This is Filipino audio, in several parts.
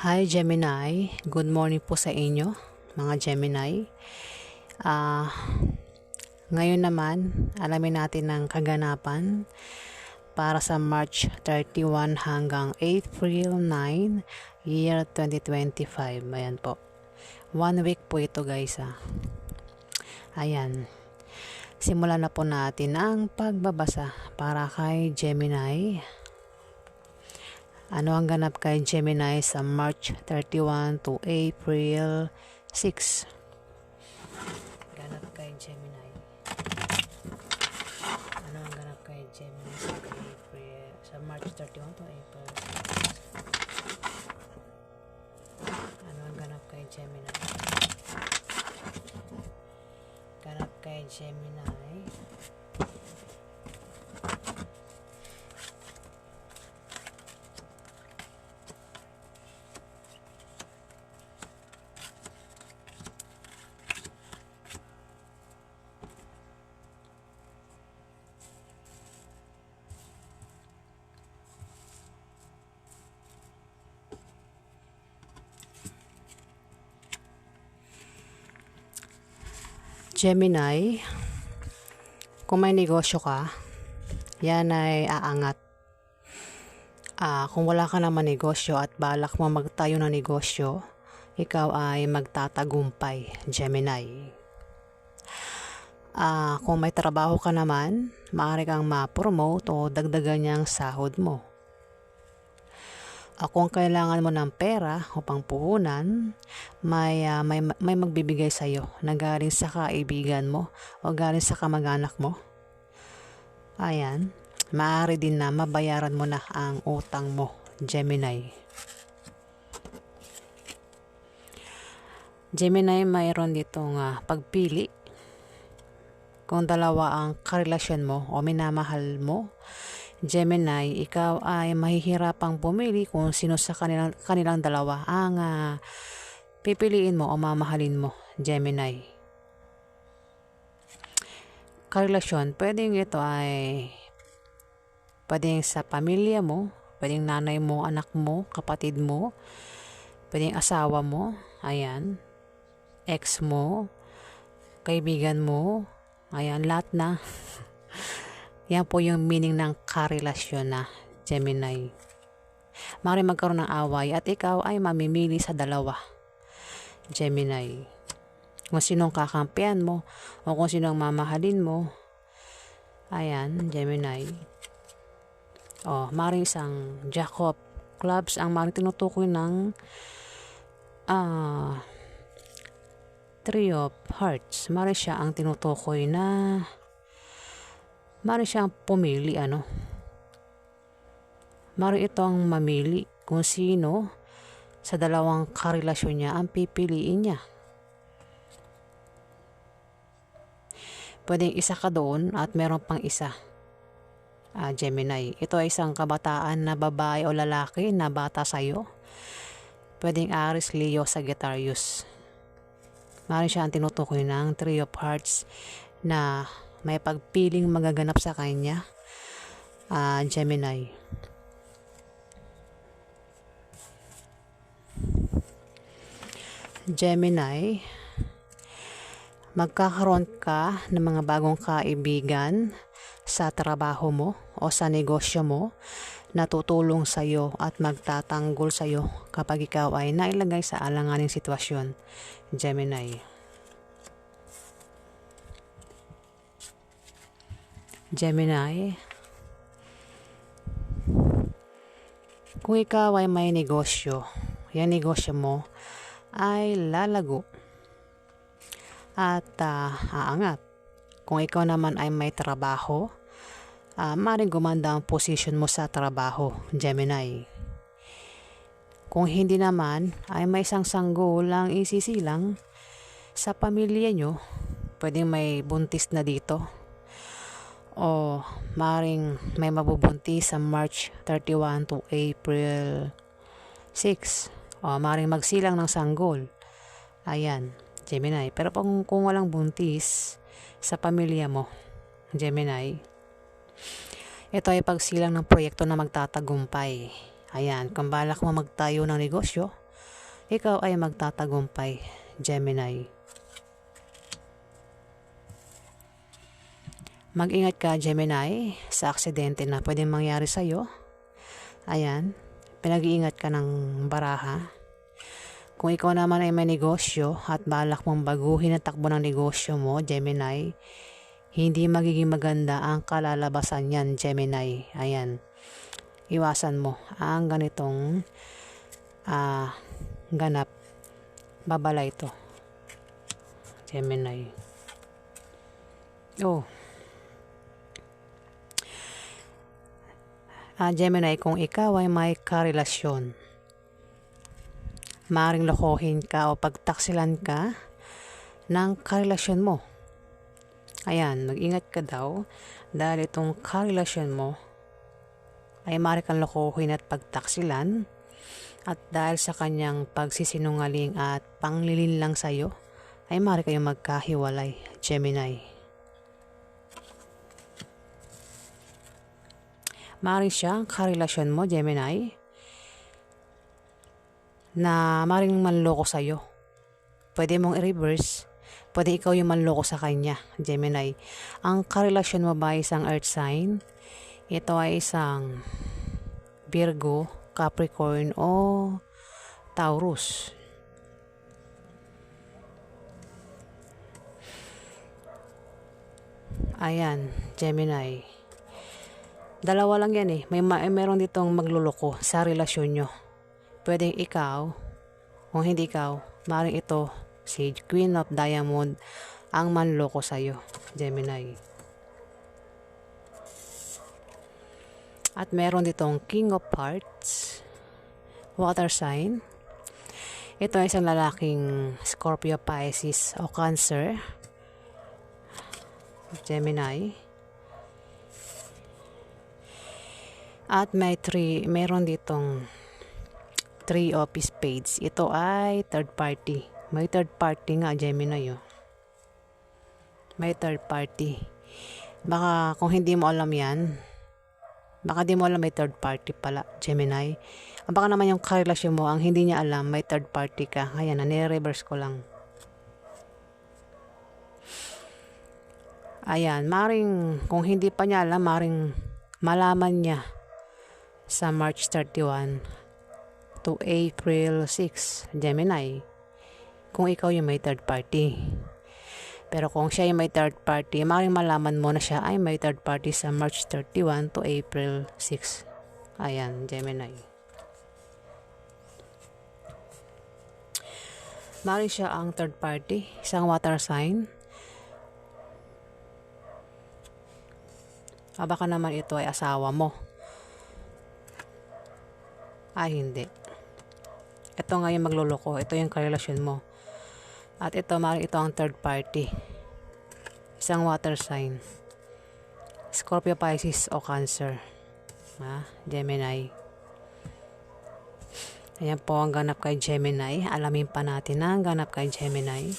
Hi Gemini, good morning po sa inyo mga Gemini. Ah, Ngayon naman, alamin natin ang kaganapan para sa March 31 hanggang April 9, year 2025. Ayan po. 1 week po ito guys. Ayan. Simulan na po natin ang pagbabasa para kay Gemini. Ano ang ganap kay Gemini sa March 31 to April 6? Ganap kay Gemini. Ano ang ganap kay Gemini sa March 31 to April 6? Ano ang ganap kay Gemini? Ganap kay Gemini. Gemini, kung may negosyo ka, yan ay aangat. Kung wala ka naman negosyo at balak mo magtayo ng negosyo, ikaw ay magtatagumpay, Gemini. Kung may trabaho ka naman, maaari kang ma-promote o dagdagan niyang sahod mo. Kung kailangan mo ng pera o pangpuhunan, may magbibigay sa iyo na galing sa kaibigan mo o galing sa kamag-anak mo. Ayan, maaari din na mabayaran mo na ang utang mo, Gemini. Gemini, mayroon ditong pagpili. Kung dalawa ang karelasyon mo o minamahal mo, Gemini, ikaw ay mahihirapang pumili kung sino sa kanilang dalawa ang pipiliin mo o mamahalin mo, Gemini. Karelasyon, pwedeng ito ay pwedeng sa pamilya mo, pwedeng nanay mo, anak mo, kapatid mo, pwedeng asawa mo, ayan, ex mo, kaibigan mo, ayan, lahat na. Yan po yung meaning ng karelasyon na Gemini. Maaari magkaroon ng away at ikaw ay mamimili sa dalawa, Gemini. Kung sinong kakampihan mo o kung sinong mamahalin mo. Ayan, Gemini. Maaari isang Jack of Clubs ang maaari tinutukoy ng Three of Hearts. Maaari siya ang tinutukoy na maaari siyang pumili, maaari itong mamili kung sino sa dalawang karelasyon niya ang pipiliin niya. Pwedeng isa ka doon at meron pang isa, Gemini. Ito ay isang kabataan na babae o lalaki na bata sa'yo. Pwedeng Aries, Leo, Sagittarius. Maaari siya ang tinutukoy ng Three of Hearts na may pagpiling magaganap sa kanya, Gemini. Gemini, magkakaroon ka ng mga bagong kaibigan sa trabaho mo o sa negosyo mo na tutulong sa iyo at magtatanggol sa iyo kapag ikaw ay nailagay sa alanganing sitwasyon, Gemini. Gemini, kung ikaw ay may negosyo, yung negosyo mo ay lalago at aangat. Kung ikaw naman ay may trabaho, maaaring gumanda ang position mo sa trabaho, Gemini. Kung hindi naman, ay may isang sanggol ang isisilang sa pamilya nyo, pwedeng may buntis na dito. O maaaring may mabubuntis sa March 31 to April 6. O maaaring magsilang ng sanggol. Ayan, Gemini. Pero kung walang buntis sa pamilya mo, Gemini, ito ay pagsilang ng proyekto na magtatagumpay. Ayan, kung balak mo magtayo ng negosyo ikaw ay magtatagumpay, Gemini. Mag-ingat ka, Gemini, sa aksidente na pwedeng mangyari sa'yo. Ayan, pinag-iingat ka ng baraha. Kung ikaw naman ay may negosyo at balak mong baguhin ang takbo ng negosyo mo, Gemini, hindi magiging maganda ang kalalabasan niyan, Gemini. Ayan, iwasan mo ang ganitong ganap. Babala ito, Gemini. Gemini, kung ikaw ay may karelasyon, maaaring lokohin ka o pagtaksilan ka ng karelasyon mo. Ayan, mag-ingat ka daw dahil itong karelasyon mo ay maaari kang lokohin at pagtaksilan, at dahil sa kanyang pagsisinungaling at panglilin lang sa'yo ay maaari kayong magkahiwalay, Gemini. Maaaring siya ang karelasyon mo, Gemini, na maaaring manloko sa'yo. Pwede mong i-reverse, pwede ikaw yung manloko sa kanya, Gemini. Ang karelasyon mo ba isang earth sign? Ito ay isang Virgo, Capricorn o Taurus. Ayan, Gemini. Dalawa lang yan eh. Meron ditong magluloko sa relasyon nyo. Pwedeng ikaw, kung hindi ikaw, maaaring ito, si Queen of Diamond, ang manloko sa'yo, Gemini. At meron ditong King of Hearts, water sign. Ito ay isang lalaking Scorpio, Pisces o Cancer, Gemini. At meron ditong 3 of Spades. Ito ay third party. May third party nga, Gemini. May third party. Baka kung hindi mo alam yan, baka di mo alam may third party pala, Gemini. Baka naman yung karelasyon mo ang hindi niya alam may third party ka. Ayan, nire-reverse ko lang. Ayan, maring kung hindi pa niya alam, maring malaman niya sa March 31 to April 6, Gemini, kung ikaw yung may third party. Pero kung siya yung may third party, maaaring malaman mo na siya ay may third party sa March 31 to April 6. Ayan, Gemini. Maaaring siya ang third party, isang water sign. Baka naman ito ay asawa mo. Hindi. Ito nga yung magluloko. Ito yung karelasyon mo. At ito, maaaring ito ang third party. Isang water sign. Scorpio, Pisces o Cancer. Gemini. Ayan po ang ganap kay Gemini. Alamin pa natin ang ganap kay Gemini.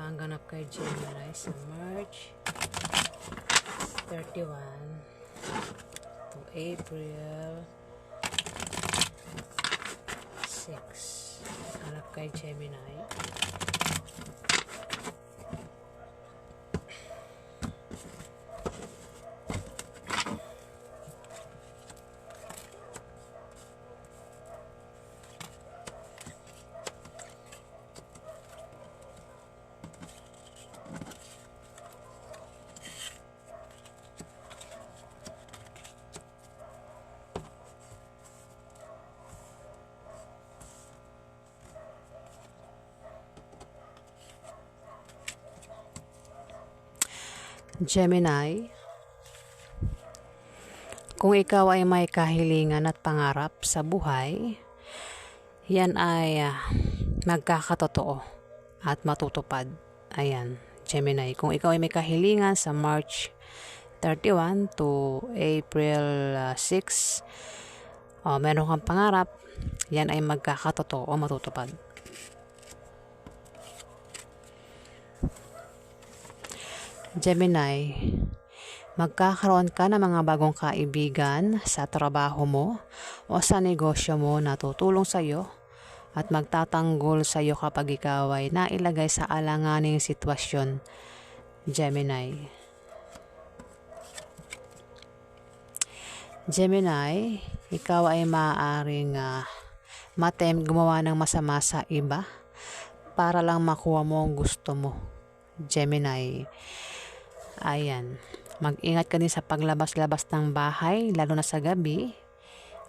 Ang ganap kay Gemini sa March 31 to April 6. Ganap kay Gemini. Gemini, kung ikaw ay may kahilingan at pangarap sa buhay, yan ay magkakatotoo at matutupad. Ayan, Gemini, kung ikaw ay may kahilingan sa March 31 to April 6, meron kang pangarap, yan ay magkakatotoo o matutupad. Gemini, Magkakaroon ka ng mga bagong kaibigan sa trabaho mo o sa negosyo mo na tutulong sa iyo at magtatanggol sa iyo kapag ikaw ay nailagay sa alanganing sitwasyon, Gemini. Gemini, ikaw ay maaaring gumawa ng masama sa iba para lang makuha mo ang gusto mo, Gemini. Ayan. Mag-ingat ka din sa paglabas-labas ng bahay, lalo na sa gabi.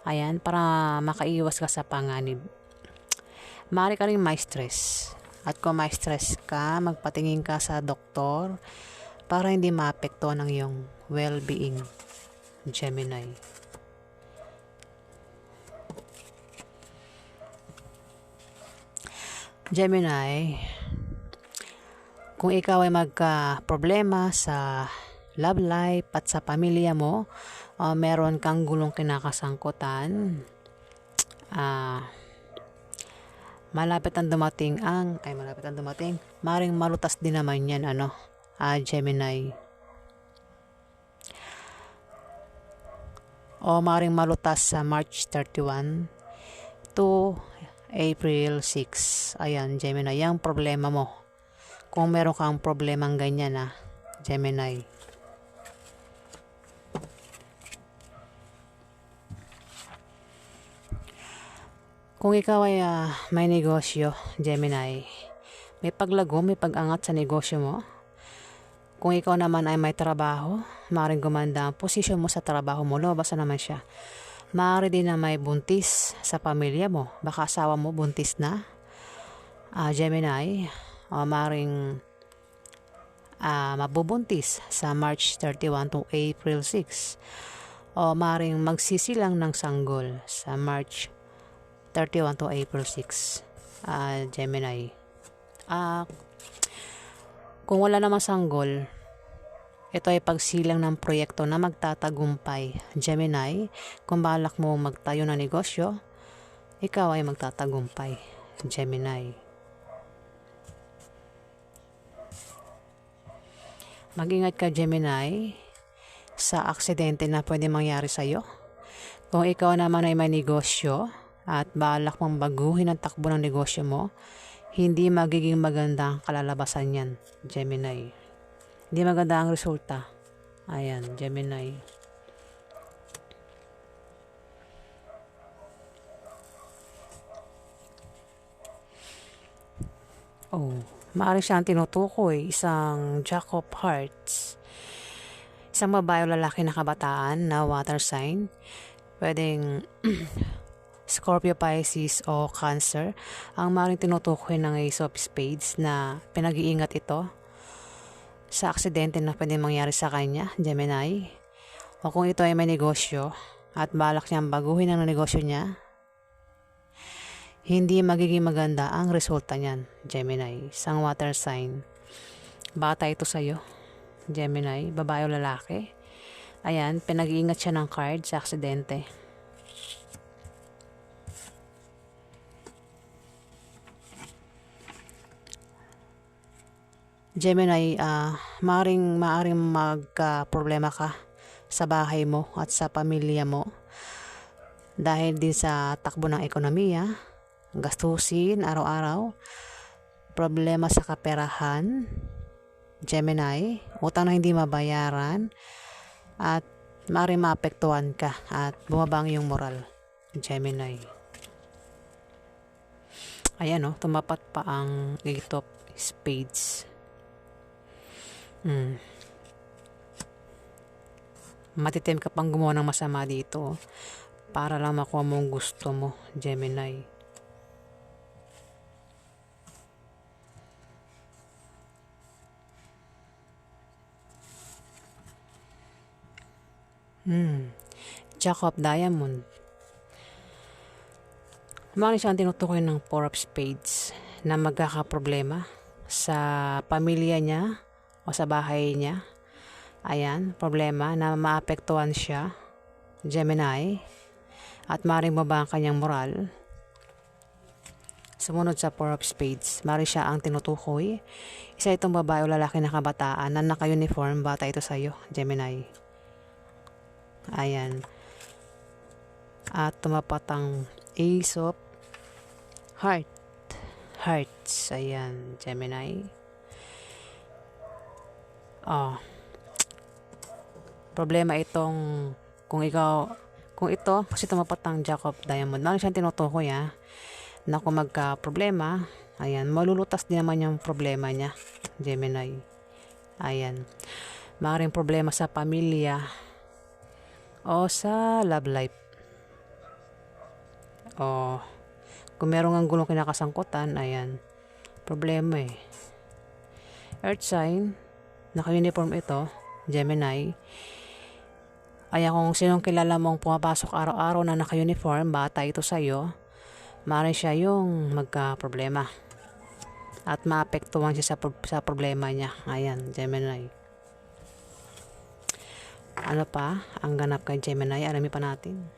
Ayan, para makaiwas ka sa panganib. Maaari ka rin may stress. At kung may stress ka, magpatingin ka sa doktor para hindi maapektuhan ang iyong well-being, Gemini. Gemini, kung ikaw ay magka-problema sa love life at sa pamilya mo, meron kang gulong kinakasangkutan, malapit ang dumating, maring malutas din naman yan, Gemini. O maring malutas sa March 31 to April 6. Ayan, Gemini, yung problema mo. Kung meron kang problemang ganyan, Gemini. Kung ikaw ay may negosyo, Gemini, may paglago, may pag-angat sa negosyo mo. Kung ikaw naman ay may trabaho, maaaring gumanda ang posisyon mo sa trabaho mo, lumabas na naman siya. Maaari din na may buntis sa pamilya mo, baka asawa mo buntis na, Gemini. Maaaring mabubuntis sa March 31 to April 6. O maaaring magsisilang ng sanggol sa March 31 to April 6, Gemini. Kung wala namang sanggol, ito ay pagsilang ng proyekto na magtatagumpay, Gemini. Kung balak mo magtayo ng negosyo, ikaw ay magtatagumpay, Gemini. Mag-ingat ka, Gemini, sa aksidente na pwede mangyari sa iyo. Kung ikaw naman ay may negosyo at balak mong baguhin ang takbo ng negosyo mo, hindi magiging maganda ang kalalabasan yan, Gemini. Hindi maganda ang resulta. Ayan, Gemini. Maaari siyang tinutukoy, isang Jack of Hearts. Isang babae o lalaki na kabataan na water sign. Pwedeng Scorpio, Pisces o Cancer. Ang maaaring tinutukoy ng Ace of Spades na pinag-iingat ito sa aksidente na pwede mangyari sa kanya, Gemini. O kung ito ay may negosyo at balak niyang baguhin ang negosyo niya, hindi magiging maganda ang resulta niyan, Gemini. Isang water sign. Bata ito sa'yo, Gemini, babae o lalaki. Ayan, pinag-iingat siya ng card sa aksidente. Gemini, maaring magka-problema ka sa bahay mo at sa pamilya mo dahil din sa takbo ng ekonomiya, gastusin araw-araw, problema sa kaperahan, Gemini, utang na hindi mabayaran, at maaring maapektuhan ka at bumaba ang iyong moral, Gemini. Ayan, tumapat pa ang 8 of Spades. Matitim ka pang gumawa ng masama dito para lang makuha mo ang gusto mo, Gemini. Jack of Diamond. Maaari siyang tinutukoy ng 4 of Spades na magkakaproblema sa pamilya niya o sa bahay niya. Ayan, problema na maapektuhan siya, Gemini, at maaaring baba ang kanyang moral Sumunod sa Four of Spades. Mari siya ang tinutukoy. Isa itong babae o lalaki na kabataan na naka-uniform. Bata ito sa'yo, Gemini. Ayan. At tumapat ang Ace of Hearts. Ayan, Gemini. Problema itong kung ito, kasi tumapat ang Jack of Diamond. Meron siyang tinutukoy na kung magka-problema, ayan, malulutas din naman yung problema niya, Gemini. Ayan. Maaaring problema sa pamilya o sa love life. O kung meron ang gulong kinakasangkutan, ayan, problema Earth sign, naka-uniform ito, Gemini. Ayan, kung sinong kilala mong pumapasok araw-araw na naka-uniform, bata ito sa'yo, maaaring siya yung magka-problema at maapektuhan siya sa problema niya. Ayan, Gemini. Ano pa ang ganap kay Gemini? Alamin pa natin.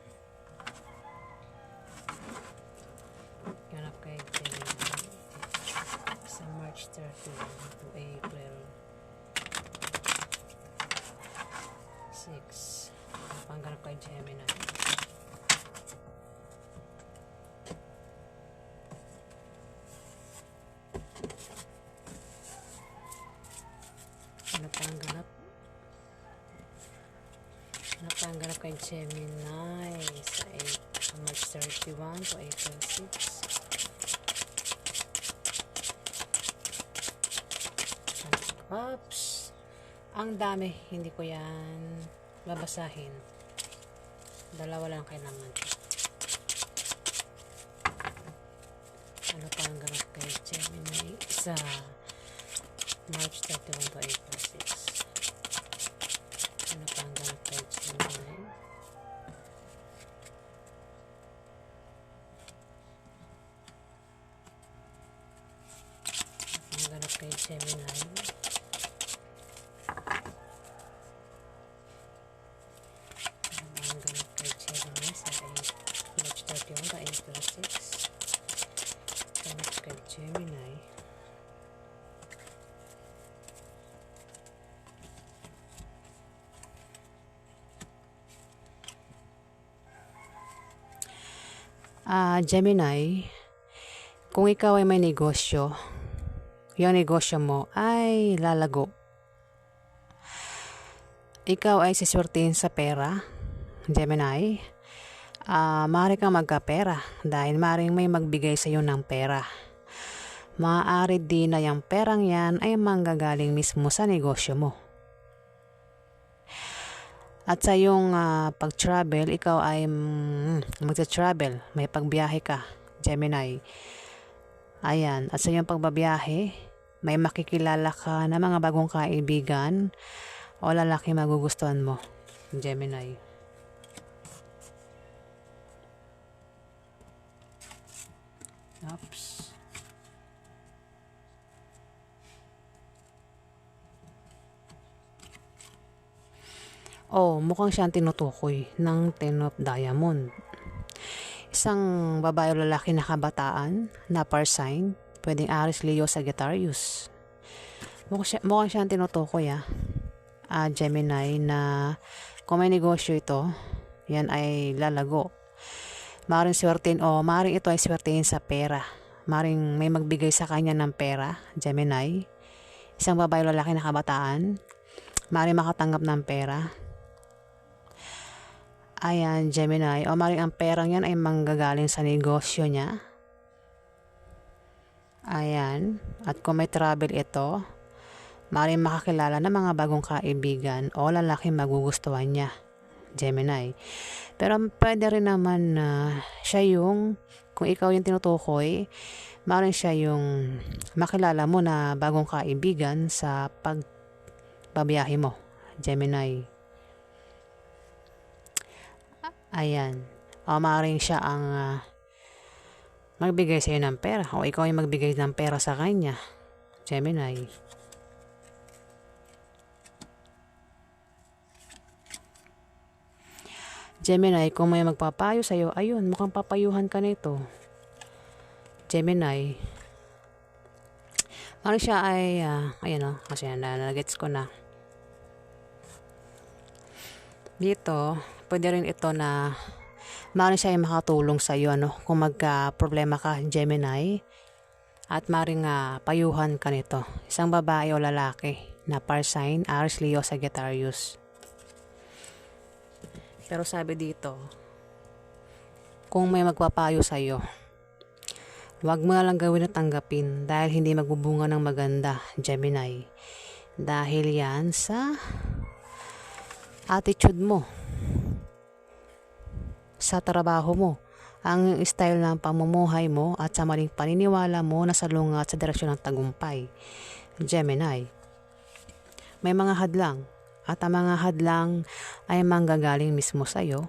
Ganap kay Gemini sa March 31 to April 6. Ang ganap kay Gemini. Ano pa ang ganap? Ano pa ang ganap kay Gemini sa March 31 to April 6? Oops! Ang dami. Hindi ko yan babasahin. Dalawa lang kailangan. Ano pa ang ganap kay Gemini sa March 31 to April 6? Ano pa ang ganap kay Gemini? Ang ganap kay Gemini March 31 to April 6. Ganap kay Gemini. Gemini, kung ikaw ay may negosyo, yung negosyo mo ay lalago. Ikaw ay siswertihin sa pera, Gemini. Maaari kang magkapera dahil maaaring may magbigay sa iyo ng pera. Maaari din na yung perang yan ay manggagaling mismo sa negosyo mo. At sa iyong pag-travel, ikaw ay magta-travel, may pagbiyahe ka, Gemini. Ayan, at sa iyong pagbabiyahe, may makikilala ka na mga bagong kaibigan o lalaki magugustuhan mo, Gemini. Oops. Mukhang siyang tinutukoy ng Ten of Diamond. Isang babae o lalaki na kabataan na par sign, pwedeng Aries, Leo, Sagittarius. Mukhang siyang tinutukoy Gemini, na kung may negosyo ito, yan ay lalago. Maring swertein o maring ito ay swertein sa pera. Maring may magbigay sa kanya ng pera, Gemini. Isang babae o lalaki na kabataan, maring makatanggap ng pera. Ayan, Gemini. O maring ang perang yan ay manggagaling sa negosyo niya. Ayan. At kung may travel ito, maring makakilala ng mga bagong kaibigan o lalaki magugustuhan niya, Gemini. Pero pwede rin naman na siya yung, kung ikaw yung tinutukoy, maring siya yung makilala mo na bagong kaibigan sa pagbabiyahe mo, Gemini. Ayan. O maaaring siya ang magbigay sa iyo ng pera o ikaw ay magbigay ng pera sa kanya, Gemini. Gemini, kung may magpapayo sa iyo, ayun, mukhang papayuhan ka nito. Gemini, parang siya ay, ayan o, kasi nagets ko na. Dito, pwede rin ito na, maaaring siya ay makatulong sa iyo, kung magka-problema ka, Gemini, at maaaring payuhan ka nito. Isang babae o lalaki na par sign, Aries, Leo, Sagittarius. Pero sabi dito, kung may magpapayo sa iyo, huwag mo na lang gawin at tanggapin dahil hindi magbubunga ng maganda, Gemini. Dahil yan sa attitude mo, sa trabaho mo, ang style ng pamumuhay mo at sa maling paniniwala mo na salungat sa direksyon ng tagumpay, Gemini. May mga hadlang at ang mga hadlang ay manggagaling mismo sa iyo.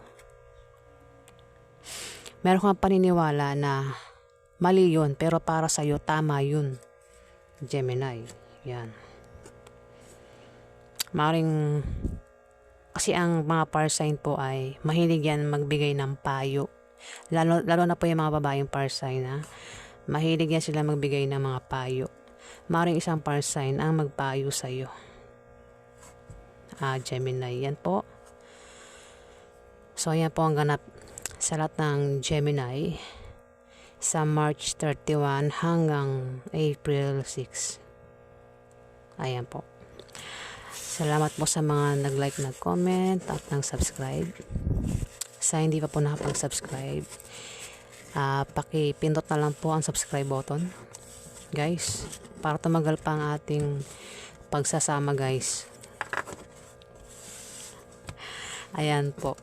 Meron kang paniniwala na mali yun, pero para sa iyo tama yun, Gemini. Yan. Maring kasi ang mga par sign po ay mahilig yan magbigay ng payo. Lalo na po yung mga babaeng par sign, mahilig yan sila magbigay ng mga payo. Maring isang par sign ang magpayo sa iyo, Gemini. Yan po. So yan po ang ganap sa lahat ng Gemini sa March 31 hanggang April 6. Ayan po. Salamat po sa mga nag-like, nag-comment at nag-subscribe. Sa hindi pa po nakapag-subscribe, pakipindot na lang po ang subscribe button, guys, para tumagal pa ang ating pagsasama, guys. Ayan po.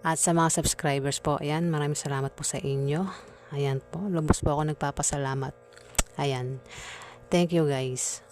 At sa mga subscribers po, ayan, maraming salamat po sa inyo. Ayan po, lubos po ako nagpapasalamat. Ayan. Thank you, guys.